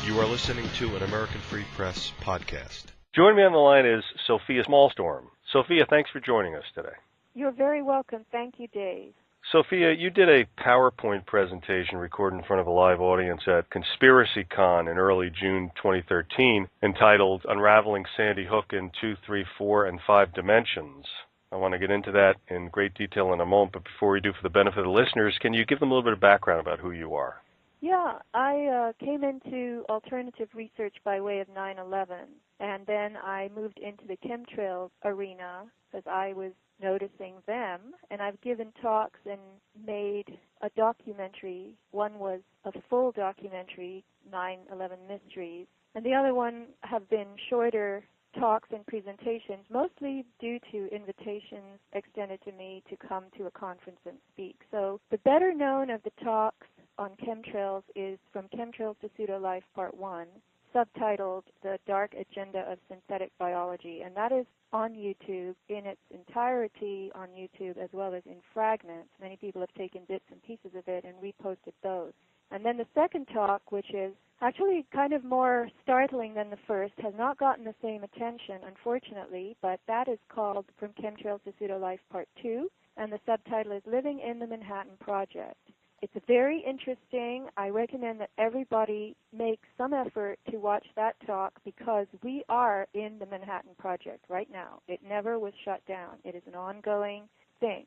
You are listening to an American Free Press podcast. Joining me on the line is Sofia Smallstorm. Sophia, thanks for joining us today. You're very welcome. Thank you, Dave. Sophia, you did a PowerPoint presentation recorded in front of a live audience at ConspiracyCon in early June 2013 entitled Unraveling Sandy Hook in 2, 3, 4, and 5 Dimensions. I want to get into that in great detail in a moment, but before we do, for the benefit of the listeners, can you give them a little bit of background about who you are? Yeah, I came into alternative research by way of 9/11, and then I moved into the chemtrails arena because I was noticing them, and I've given talks and made a documentary. One was a full documentary, 9/11 Mysteries, and the other one have been shorter talks and presentations, mostly due to invitations extended to me to come to a conference and speak. So the better known of the talks on chemtrails is From Chemtrails to Pseudo-Life Part 1, subtitled The Dark Agenda of Synthetic Biology, and that is on YouTube in its entirety on YouTube as well as in fragments. Many people have taken bits and pieces of it and reposted those. And then the second talk, which is actually kind of more startling than the first, has not gotten the same attention, unfortunately, but that is called From Chemtrails to Pseudo-Life Part 2, and the subtitle is Living in the Manhattan Project. It's very interesting. I recommend that everybody make some effort to watch that talk because we are in the Manhattan Project right now. It never was shut down. It is an ongoing thing.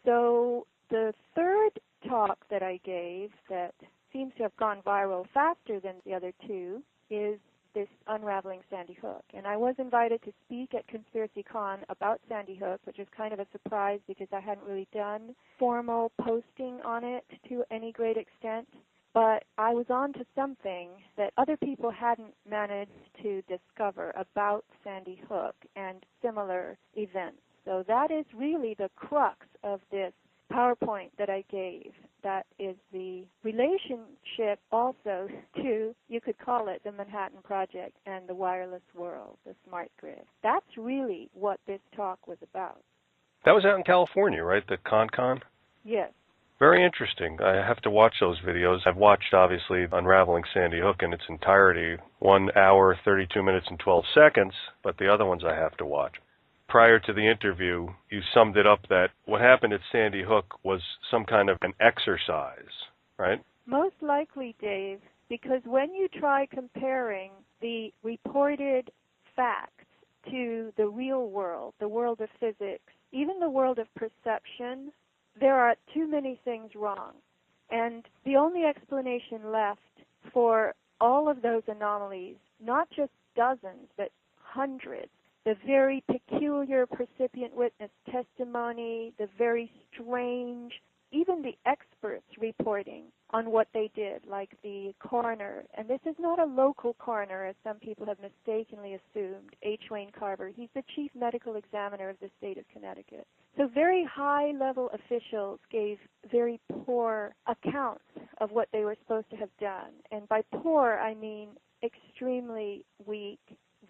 So the third talk that I gave that seems to have gone viral faster than the other two is this Unraveling Sandy Hook. And I was invited to speak at ConspiracyCon about Sandy Hook, which was kind of a surprise because I hadn't really done formal posting on it to any great extent. But I was on to something that other people hadn't managed to discover about Sandy Hook and similar events. So that is really the crux of this PowerPoint that I gave. That is the relationship also to, you could call it, the Manhattan Project and the wireless world, the smart grid. That's really what this talk was about. That was out in California, right? The ConCon? Yes. Very interesting. I have to watch those videos. I've watched, obviously, Unraveling Sandy Hook in its entirety, 1 hour, 32 minutes, and 12 seconds, but the other ones I have to watch. Prior to the interview, you summed it up that what happened at Sandy Hook was some kind of an exercise, right? Most likely, Dave, because when you try comparing the reported facts to the real world, the world of physics, even the world of perception, there are too many things wrong. And the only explanation left for all of those anomalies, not just dozens, but hundreds, the very peculiar percipient witness testimony, the very strange, even the experts reporting on what they did, like the coroner. And this is not a local coroner, as some people have mistakenly assumed, H. Wayne Carver. He's the chief medical examiner of the state of Connecticut. So very high-level officials gave very poor accounts of what they were supposed to have done. And by poor, I mean extremely weak,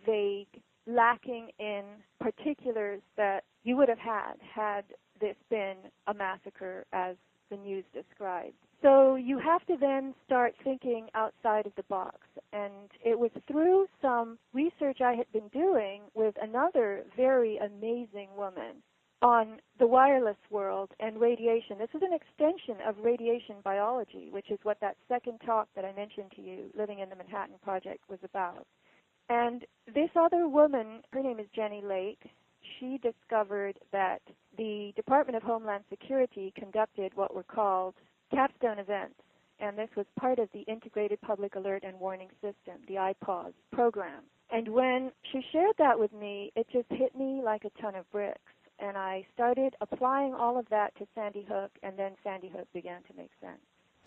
vague, lacking in particulars that you would have had this been a massacre as the news described. So you have to then start thinking outside of the box. And it was through some research I had been doing with another very amazing woman on the wireless world and radiation. This is an extension of radiation biology, which is what that second talk that I mentioned to you, Living in the Manhattan Project, was about. And this other woman, her name is Jenny Lake, she discovered that the Department of Homeland Security conducted what were called capstone events, and this was part of the Integrated Public Alert and Warning System, the IPAWS program. And when she shared that with me, it just hit me like a ton of bricks, and I started applying all of that to Sandy Hook, and then Sandy Hook began to make sense.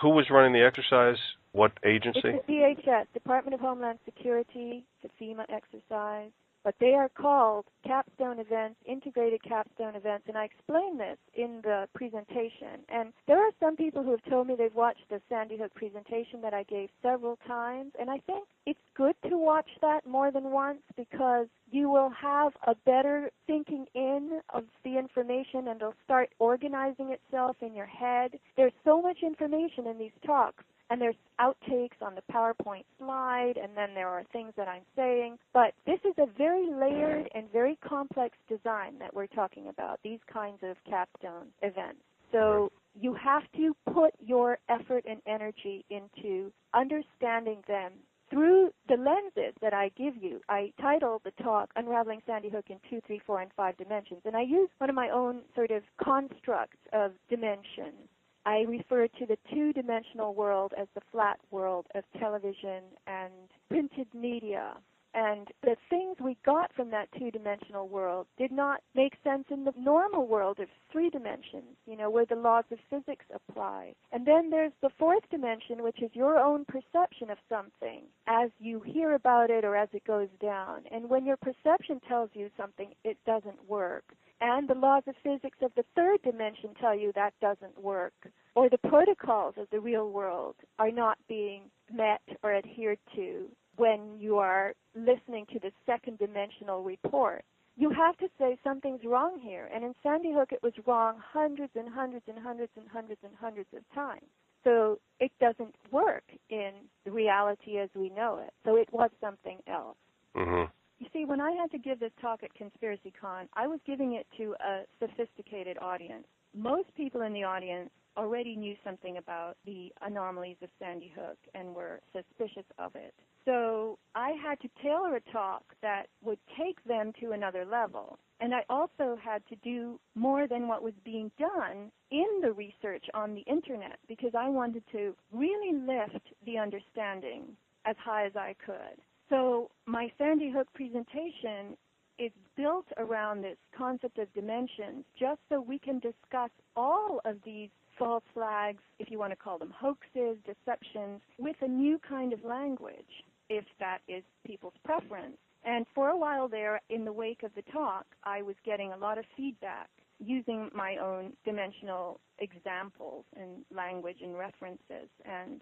Who was running the exercise? What agency? It's the DHS, Department of Homeland Security, the FEMA exercise. But they are called capstone events, integrated capstone events, and I explain this in the presentation. And there are some people who have told me they've watched the Sandy Hook presentation that I gave several times, and I think it's good to watch that more than once because you will have a better thinking in of the information, and it'll start organizing itself in your head. There's so much information in these talks, and there's outtakes on the PowerPoint slide, and then there are things that I'm saying. But this is a very layered and very complex design that we're talking about, these kinds of capstone events. So you have to put your effort and energy into understanding them through the lenses that I give you. I titled the talk, Unraveling Sandy Hook in 2, 3, 4, and 5 Dimensions. And I use one of my own sort of constructs of dimensions. I refer to the two-dimensional world as the flat world of television and printed media. And the things we got from that two-dimensional world did not make sense in the normal world of 3 dimensions, where the laws of physics apply. And then there's the 4th dimension, which is your own perception of something as you hear about it or as it goes down. And when your perception tells you something, it doesn't work. And the laws of physics of the 3rd dimension tell you that doesn't work. Or the protocols of the real world are not being met or adhered to when you are listening to the 2nd dimensional report. You have to say something's wrong here. And in Sandy Hook, it was wrong hundreds and hundreds and hundreds and hundreds and hundreds of times. So it doesn't work in reality as we know it. So it was something else. Mm-hmm. You see, when I had to give this talk at ConspiracyCon, I was giving it to a sophisticated audience. Most people in the audience already knew something about the anomalies of Sandy Hook and were suspicious of it. So I had to tailor a talk that would take them to another level. And I also had to do more than what was being done in the research on the Internet, because I wanted to really lift the understanding as high as I could. So my Sandy Hook presentation is built around this concept of dimensions, just so we can discuss all of these false flags, if you want to call them hoaxes, deceptions, with a new kind of language, if that is people's preference. And for a while there, in the wake of the talk, I was getting a lot of feedback using my own dimensional examples and language and references. And,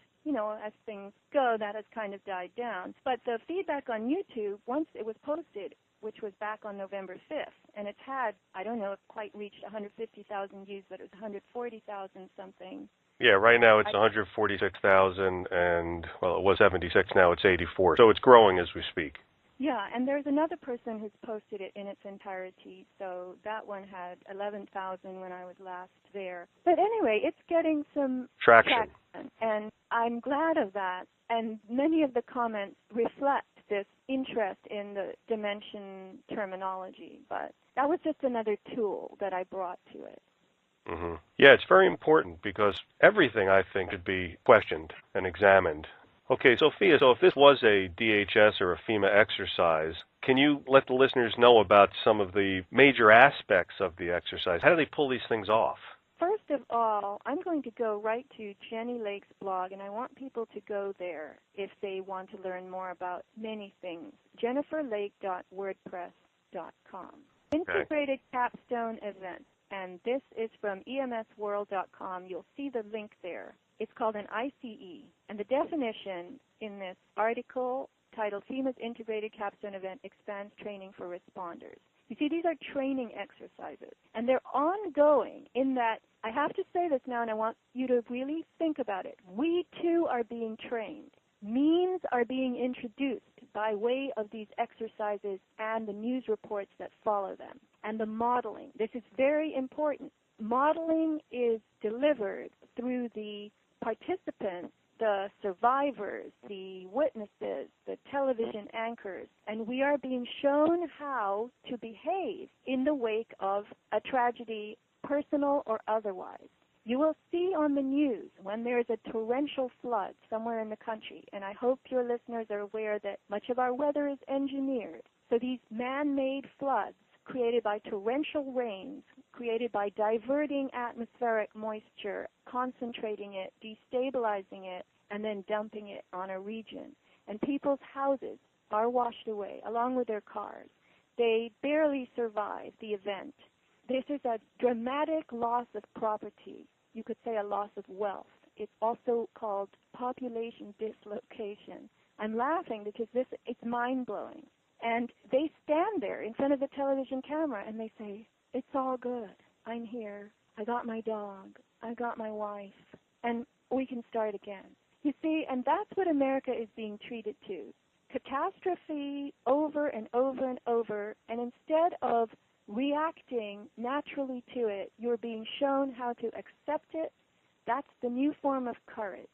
as things go, that has kind of died down. But the feedback on YouTube, once it was posted, which was back on November 5th, and it's had, I don't know, it quite reached 150,000 views, but it was 140,000 something. Yeah, right now it's 146,000, and, well, it was 76, now it's 84. So it's growing as we speak. Yeah, and there's another person who's posted it in its entirety, so that one had 11,000 when I was last there. But anyway, it's getting some traction, and I'm glad of that. And many of the comments reflect this interest in the dimension terminology, but that was just another tool that I brought to it. Mm-hmm. Yeah, it's very important because everything, I think, should be questioned and examined. Okay, Sophia, so if this was a DHS or a FEMA exercise, can you let the listeners know about some of the major aspects of the exercise? How do they pull these things off? First of all, I'm going to go right to Jenny Lake's blog, and I want people to go there if they want to learn more about many things. jenniferlake.wordpress.com. Integrated Capstone Event, and this is from emsworld.com. You'll see the link there. It's called an ICE, and the definition in this article titled FEMA's Integrated Capstone Event Expands Training for Responders. You see, these are training exercises, and they're ongoing in that, I have to say this now, and I want you to really think about it. We, too, are being trained. Means are being introduced by way of these exercises and the news reports that follow them, and the modeling. This is very important. Modeling is delivered through the participants, the survivors, the witnesses, the television anchors, and we are being shown how to behave in the wake of a tragedy, personal or otherwise. You will see on the news when there is a torrential flood somewhere in the country, and I hope your listeners are aware that much of our weather is engineered. So these man-made floods created by torrential rains, created by diverting atmospheric moisture, concentrating it, destabilizing it, and then dumping it on a region. And people's houses are washed away along with their cars. They barely survive the event. This is a dramatic loss of property. You could say a loss of wealth. It's also called population dislocation. I'm laughing because it's mind-blowing. And they stand there in front of the television camera and they say, it's all good. I'm here. I got my dog. I got my wife. And we can start again. You see, and that's what America is being treated to. Catastrophe over and over and over, and instead of reacting naturally to it, you're being shown how to accept it. That's the new form of courage.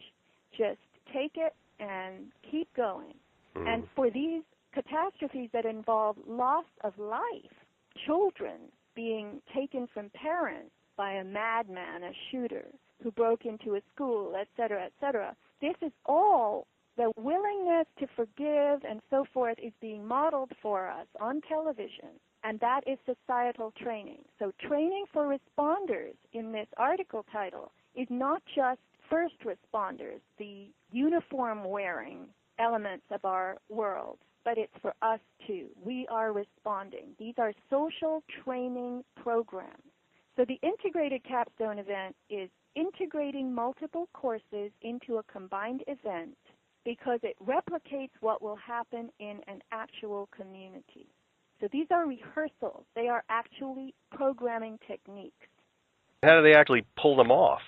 Just take it and keep going. And for these catastrophes that involve loss of life, children being taken from parents by a madman, a shooter, who broke into a school, etc., etc., this is all the willingness to forgive and so forth is being modeled for us on television, and that is societal training. So training for responders in this article title is not just first responders, the uniform-wearing elements of our world, but it's for us too. We are responding. These are social training programs. So the integrated capstone event is integrating multiple courses into a combined event because it replicates what will happen in an actual community. So these are rehearsals. They are actually programming techniques. How do they actually pull them off?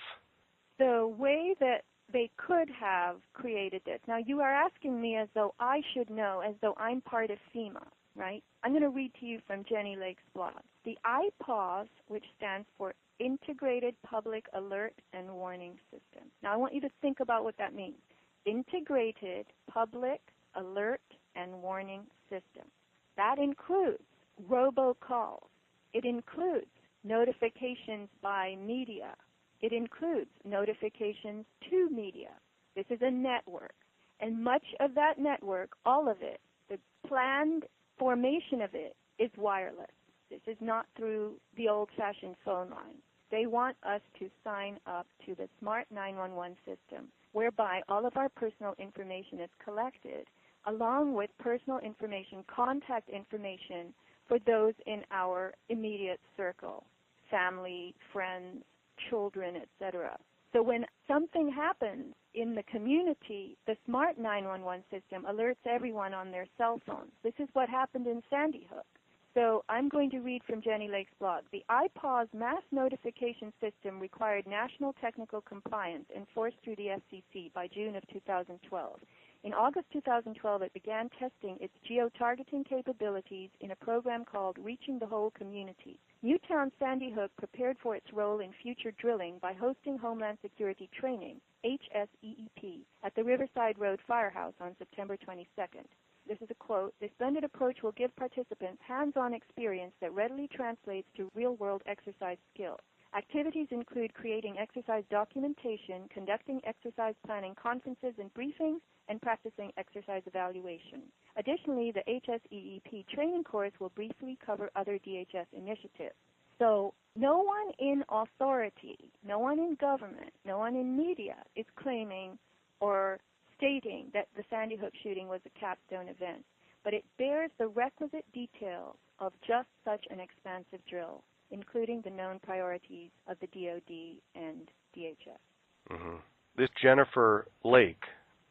The way that they could have created this. Now, you are asking me as though I should know, as though I'm part of FEMA, right? I'm going to read to you from Jenny Lake's blog. The IPAWS, which stands for Integrated Public Alert and Warning System. Now, I want you to think about what that means. Integrated Public Alert and Warning System. That includes robocalls. It includes notifications by media. It includes notifications to media. This is a network. And much of that network, all of it, the planned formation of it is wireless. This is not through the old-fashioned phone line. They want us to sign up to the Smart 911 system, whereby all of our personal information is collected, along with personal information, contact information for those in our immediate circle, family, friends, children, etc. So when something happens in the community, the Smart 911 system alerts everyone on their cell phones. This is what happened in Sandy Hook. So I'm going to read from Jenny Lake's blog. The IPAWS mass notification system required national technical compliance enforced through the FCC by June of 2012. In August 2012, it began testing its geo-targeting capabilities in a program called Reaching the Whole Community. Newtown Sandy Hook prepared for its role in future drilling by hosting Homeland Security Training, HSEEP, at the Riverside Road Firehouse on September 22nd. This is a quote, "This blended approach will give participants hands-on experience that readily translates to real-world exercise skills. Activities include creating exercise documentation, conducting exercise planning conferences and briefings, and practicing exercise evaluation. Additionally, the HSEEP training course will briefly cover other DHS initiatives." So no one in authority, no one in government, no one in media is claiming or stating that the Sandy Hook shooting was a capstone event, but it bears the requisite details of just such an expansive drill, including the known priorities of the DOD and DHS. Mm-hmm. This Jennifer Lake,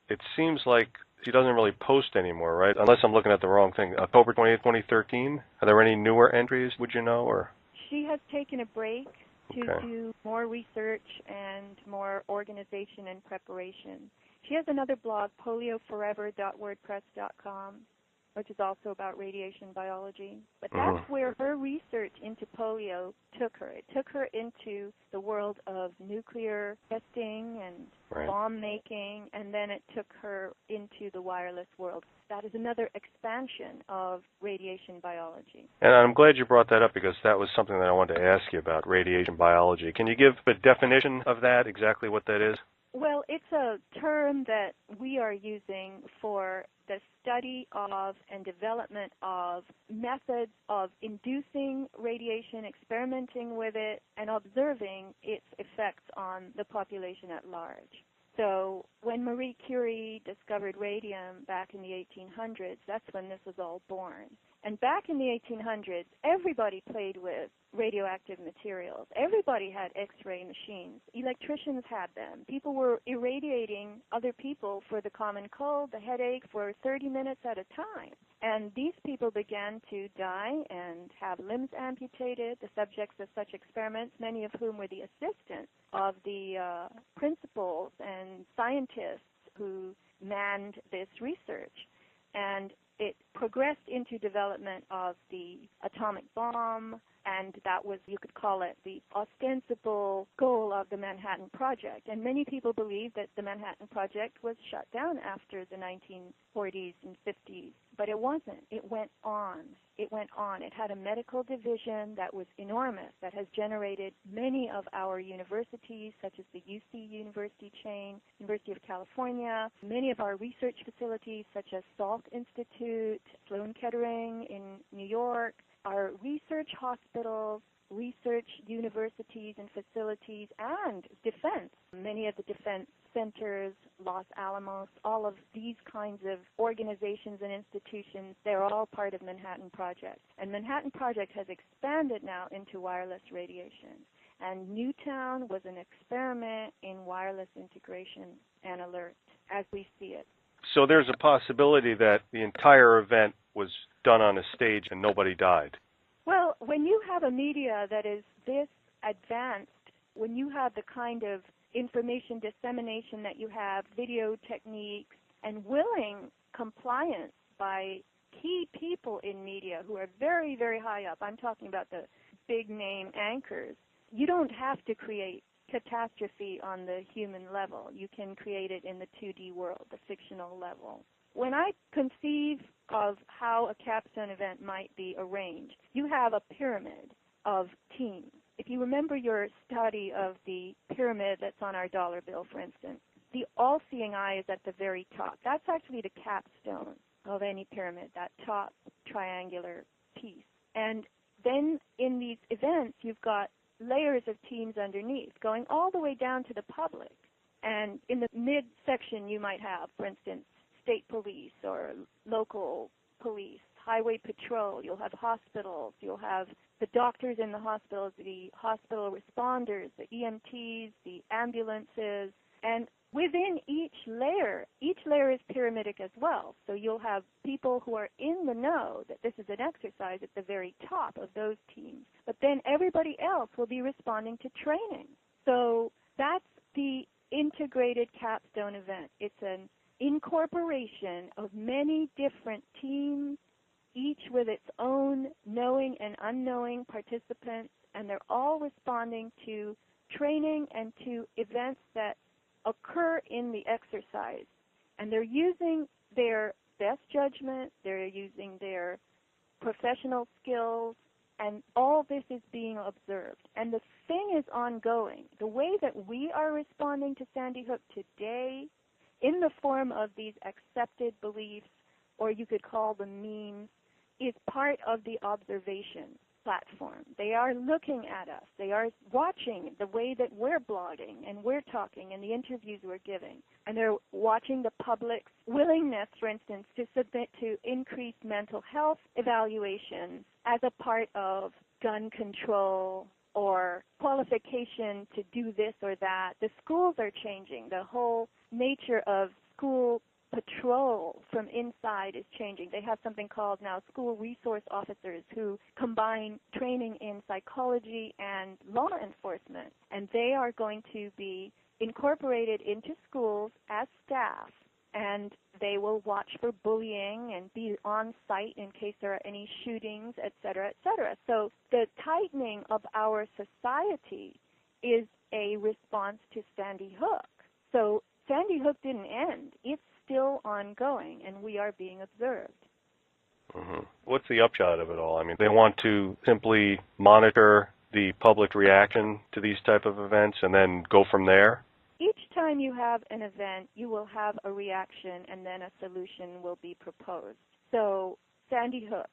it seems like she doesn't really post anymore, right? Unless I'm looking at the wrong thing. October 20th, 2013? Are there any newer entries, would you know? Or She has taken a break to Okay. do more research and more organization and preparation. She has another blog, polioforever.wordpress.com, which is also about radiation biology. But that's where her research into polio took her. It took her into the world of nuclear testing and bomb making, and then it took her into the wireless world. That is another expansion of radiation biology. And I'm glad you brought that up because that was something that I wanted to ask you about, radiation biology. Can you give a definition of that, exactly what that is? Well, it's a term that we are using for the study of and development of methods of inducing radiation, experimenting with it, and observing its effects on the population at large. So when Marie Curie discovered radium back in the 1800s, that's when this was all born. And back in the 1800s, everybody played with radioactive materials. Everybody had X-ray machines. Electricians had them. People were irradiating other people for the common cold, the headache, for 30 minutes at a time. And these people began to die and have limbs amputated, the subjects of such experiments, many of whom were the assistants of the principals and scientists who manned this research. And it progressed into development of the atomic bomb, and that was, you could call it, the ostensible goal of the Manhattan Project. And many people believe that the Manhattan Project was shut down after the 1940s and 50s, but it wasn't. It went on. It went on. It had a medical division that was enormous, that has generated many of our universities, such as the UC University chain, University of California, many of our research facilities, such as Salk Institute, Sloan Kettering in New York, our research hospitals, research universities and facilities, and defense. Many of the defense centers, Los Alamos, all of these kinds of organizations and institutions, they're all part of Manhattan Project. And Manhattan Project has expanded now into wireless radiation. And Newtown was an experiment in wireless integration and alert, as we see it. So there's a possibility that the entire event was done on a stage and nobody died. Well, when you have a media that is this advanced, when you have the kind of information dissemination that you have, video techniques, and willing compliance by key people in media who are very, very high up, I'm talking about the big-name anchors, you don't have to create catastrophe on the human level. You can create it in the 2D world, the fictional level. When I conceive of how a capstone event might be arranged, you have a pyramid of teams. If you remember your study of the pyramid that's on our dollar bill, for instance, the all-seeing eye is at the very top. That's actually the capstone of any pyramid, that top triangular piece. And then in these events, you've got layers of teams underneath, going all the way down to the public. And in the midsection, you might have, for instance, state police or local police, highway patrol, you'll have hospitals, you'll have the doctors in the hospitals, the hospital responders, the EMTs, the ambulances, and within each layer is pyramidic as well. So you'll have people who are in the know that this is an exercise at the very top of those teams. But then everybody else will be responding to training. So that's the integrated capstone event. It's an incorporation of many different teams, each with its own knowing and unknowing participants, and they're all responding to training and to events that occur in the exercise. And they're using their best judgment, they're using their professional skills, and all this is being observed. And the thing is ongoing. The way that we are responding to Sandy Hook today, in the form of these accepted beliefs, or you could call them memes, is part of the observation platform. They are looking at us. They are watching the way that we're blogging and we're talking and the interviews we're giving. And they're watching the public's willingness, for instance, to submit to increased mental health evaluations as a part of gun control or qualification to do this or that. The schools are changing. The whole nature of school patrol from inside is changing. They have something called now school resource officers who combine training in psychology and law enforcement, and they are going to be incorporated into schools as staff, and they will watch for bullying and be on site in case there are any shootings, et cetera, et cetera. So the tightening of our society is a response to Sandy Hook. So Sandy Hook didn't end. It's still ongoing, and we are being observed. Mm-hmm. What's the upshot of it all? I mean, they want to simply monitor the public reaction to these type of events and then go from there? Each time you have an event, you will have a reaction, and then a solution will be proposed. So Sandy Hook,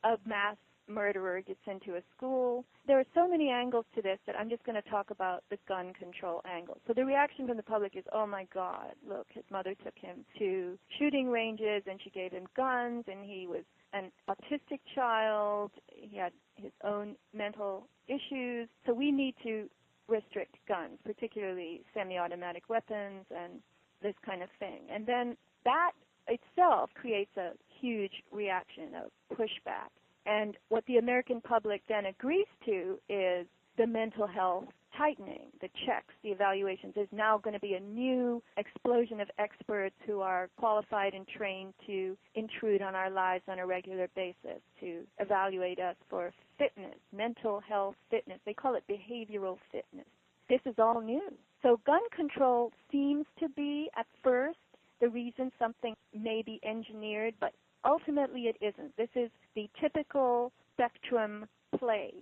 a mass murderer gets into a school. There are so many angles to this that I'm just going to talk about the gun control angle. So the reaction from the public is, oh my God, look, his mother took him to shooting ranges and she gave him guns, and he was an autistic child. He had his own mental issues. So we need to restrict guns, particularly semi-automatic weapons and this kind of thing. And then that itself creates a huge reaction of pushback. And what the American public then agrees to is the mental health tightening, the checks, the evaluations. There's now going to be a new explosion of experts who are qualified and trained to intrude on our lives on a regular basis, to evaluate us for fitness, mental health fitness. They call it behavioral fitness. This is all new. So gun control seems to be, at first, the reason something may be engineered, but ultimately it isn't. This is the typical spectrum play.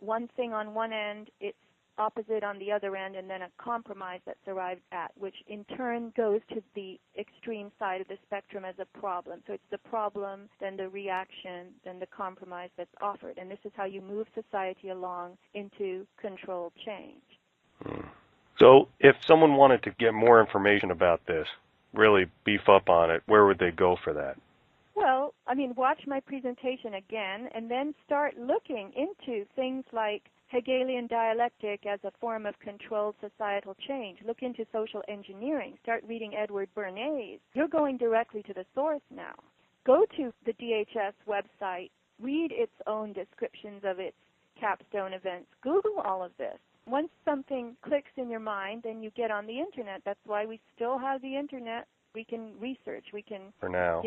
One thing on one end, it's opposite on the other end, and then a compromise that's arrived at, which in turn goes to the extreme side of the spectrum as a problem. So it's the problem, then the reaction, then the compromise that's offered. And this is how you move society along into controlled change. So if someone wanted to get more information about this, really beef up on it, where would they go for that? Well, I mean, watch my presentation again and then start looking into things like Hegelian dialectic as a form of controlled societal change. Look into social engineering. Start reading Edward Bernays. You're going directly to the source now. Go to the DHS website. Read its own descriptions of its capstone events. Google all of this. Once something clicks in your mind, then you get on the Internet. That's why we still have the Internet. We can research. We can, for now,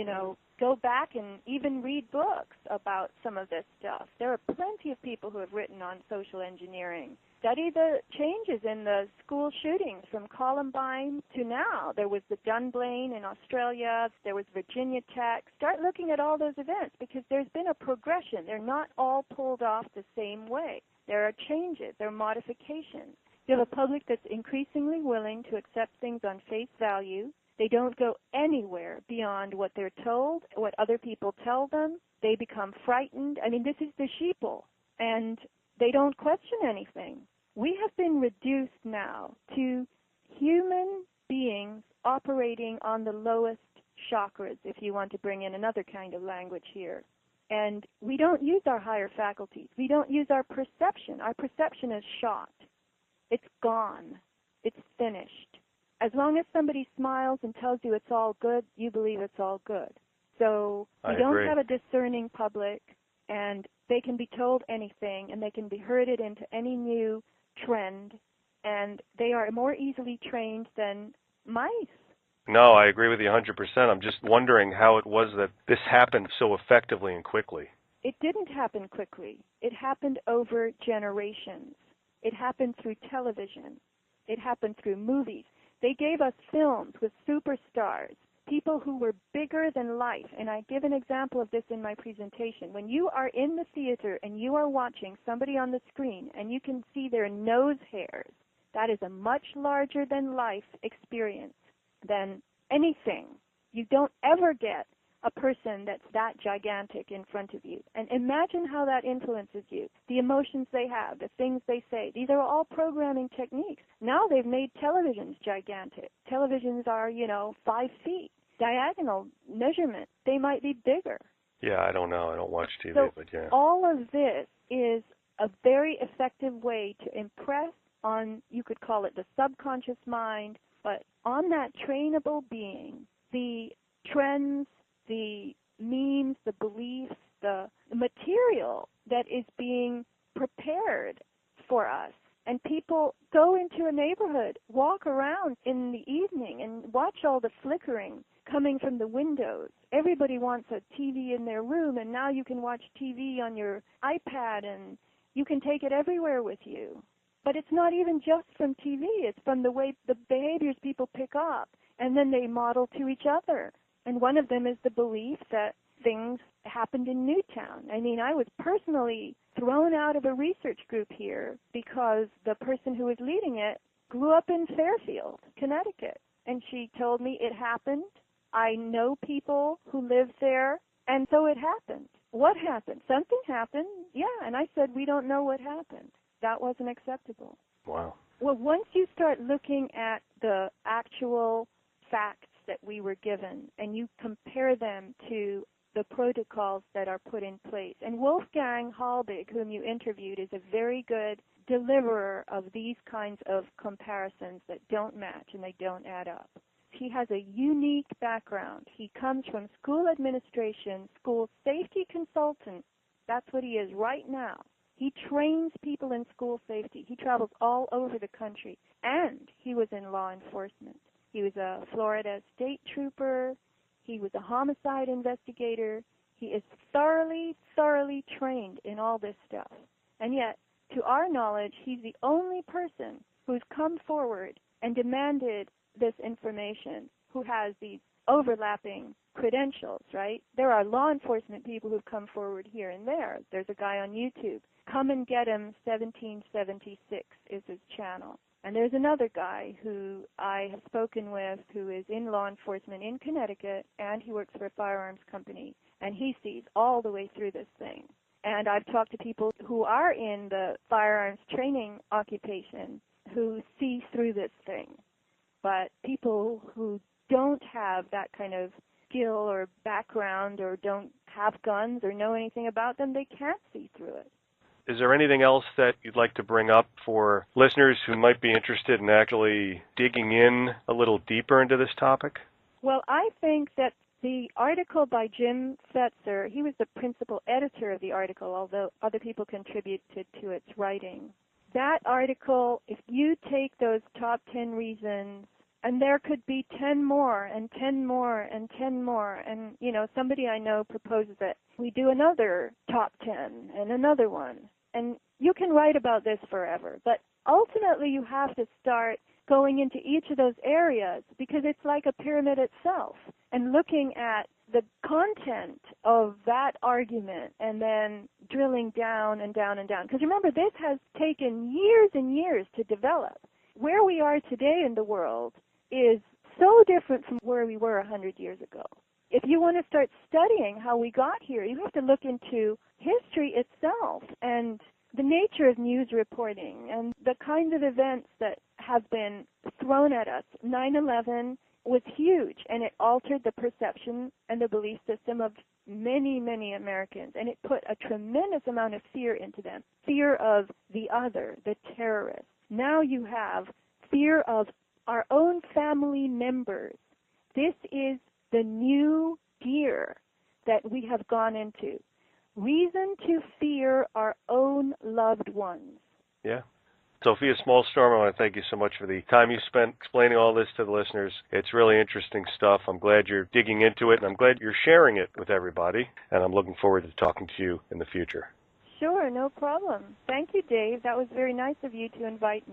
go back and even read books about some of this stuff. There are plenty of people who have written on social engineering. Study the changes in the school shootings from Columbine to now. There was the Dunblane in Australia. There was Virginia Tech. Start looking at all those events because there's been a progression. They're not all pulled off the same way. There are changes. There are modifications. You have a public that's increasingly willing to accept things on face value. They don't go anywhere beyond what they're told, what other people tell them. They become frightened. I mean, this is the sheeple, and they don't question anything. We have been reduced now to human beings operating on the lowest chakras, if you want to bring in another kind of language here. And we don't use our higher faculties. We don't use our perception. Our perception is shot. It's gone. It's finished. As long as somebody smiles and tells you it's all good, you believe it's all good. So we don't have a discerning public, and they can be told anything, and they can be herded into any new trend, and they are more easily trained than mice. No, I agree with you 100%. I'm just wondering how it was that this happened so effectively and quickly. It didn't happen quickly. It happened over generations. It happened through television. It happened through movies. They gave us films with superstars, people who were bigger than life. And I give an example of this in my presentation. When you are in the theater and you are watching somebody on the screen and you can see their nose hairs, that is a much larger than life experience than anything. You don't ever get a person that's that gigantic in front of you. And imagine how that influences you, the emotions they have, the things they say. These are all programming techniques. Now they've made televisions gigantic. Televisions are, 5 feet. Diagonal measurement, they might be bigger. Yeah, I don't know. I don't watch TV, but yeah. All of this is a very effective way to impress on, you could call it the subconscious mind, but on that trainable being, the trends, the memes, the beliefs, the material that is being prepared for us. And people go into a neighborhood, walk around in the evening and watch all the flickering coming from the windows. Everybody wants a TV in their room, and now you can watch TV on your iPad, and you can take it everywhere with you. But it's not even just from TV. It's from the way the behaviors people pick up, and then they model to each other. And one of them is the belief that things happened in Newtown. I mean, I was personally thrown out of a research group here because the person who was leading it grew up in Fairfield, Connecticut. And she told me it happened. I know people who live there, and so it happened. What happened? Something happened. Yeah, and I said, we don't know what happened. That wasn't acceptable. Wow. Well, once you start looking at the actual facts that we were given and you compare them to the protocols that are put in place, and Wolfgang Halbig, whom you interviewed, is a very good deliverer of these kinds of comparisons that don't match and they don't add up. he has a unique background. He comes from school administration, school safety consultant. That's what he is right now. He trains people in school safety. He travels all over the country. And he was in law enforcement. He was a Florida state trooper. He was a homicide investigator. He is thoroughly, thoroughly trained in all this stuff. And yet, to our knowledge, he's the only person who's come forward and demanded this information, who has these overlapping credentials, right? There are law enforcement people who've come forward here and there. There's a guy on YouTube. Come and Get Him 1776 is his channel. And there's another guy who I have spoken with who is in law enforcement in Connecticut, and he works for a firearms company, and he sees all the way through this thing. And I've talked to people who are in the firearms training occupation who see through this thing. But people who don't have that kind of skill or background or don't have guns or know anything about them, they can't see through it. Is there anything else that you'd like to bring up for listeners who might be interested in actually digging in a little deeper into this topic? Well, I think that the article by Jim Fetzer, he was the principal editor of the article, although other people contributed to its writing. That article, if you take those top 10 reasons, and there could be 10 more and 10 more and 10 more, and, you know, somebody I know proposes that we do another top 10 and another one. And you can write about this forever, but ultimately you have to start going into each of those areas because it's like a pyramid itself, and looking at the content of that argument and then drilling down and down and down. Because remember, this has taken years and years to develop. Where we are today in the world is so different from where we were 100 years ago. If you want to start studying how we got here, you have to look into history itself and the nature of news reporting and the kinds of events that have been thrown at us. 9/11 was huge, and it altered the perception and the belief system of many, many Americans, and it put a tremendous amount of fear into them. Fear of the other, the terrorist. Now you have fear of our own family members. This is the new gear that we have gone into. Reason to fear our own loved ones. Yeah. Sofia Smallstorm, I want to thank you so much for the time you spent explaining all this to the listeners. It's really interesting stuff. I'm glad you're digging into it, and I'm glad you're sharing it with everybody, and I'm looking forward to talking to you in the future. Sure, no problem. Thank you, Dave. That was very nice of you to invite me.